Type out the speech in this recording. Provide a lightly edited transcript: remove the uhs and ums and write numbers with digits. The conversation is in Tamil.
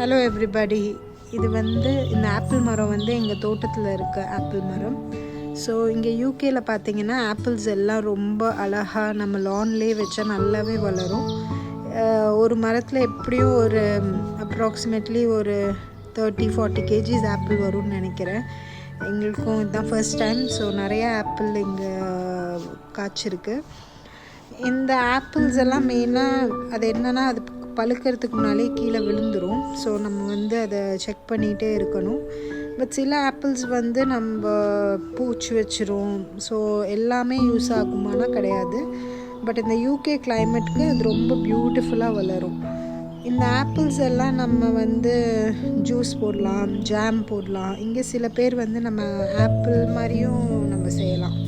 Hello everybody. இது இந்த ஆப்பிள் மரம் எங்கள் தோட்டத்தில் இருக்க ஆப்பிள் மரம். ஸோ இங்கே யூகேயில் பார்த்தீங்கன்னா ஆப்பிள்ஸ் எல்லாம் ரொம்ப அழகாக நம்ம லான்லேயே வச்சா நல்லாவே வளரும். ஒரு மரத்தில் எப்படியும் ஒரு அப்ராக்சிமேட்லி ஒரு 30-40 kgs ஆப்பிள் வரும்னு நினைக்கிறேன். எங்களுக்கும் இதுதான் ஃபர்ஸ்ட் டைம். ஸோ நிறையா ஆப்பிள் இங்கே காய்ச்சிருக்கு. இந்த ஆப்பிள்ஸ் எல்லாம் மெயினாக அது என்னென்னா அது பழுக்கிறதுக்கு முன்னாலே கீழே விழுந்துடும். ஸோ நம்ம அதை செக் பண்ணிகிட்டே இருக்கணும். பட் சில ஆப்பிள்ஸ் நம்ம பூச்சி வச்சிரும். ஸோ எல்லாமே யூஸ் ஆகுமானா கிடையாது. பட் இந்த யூகே கிளைமேட்டுக்கு அது ரொம்ப பியூட்டிஃபுல்லாக வளரும். இந்த ஆப்பிள்ஸ் எல்லாம் நம்ம ஜூஸ் போடலாம், ஜாம் போடலாம். இங்கே சில பேர் நம்ம ஆப்பிள் மாதிரியும் நம்ம செய்யலாம்.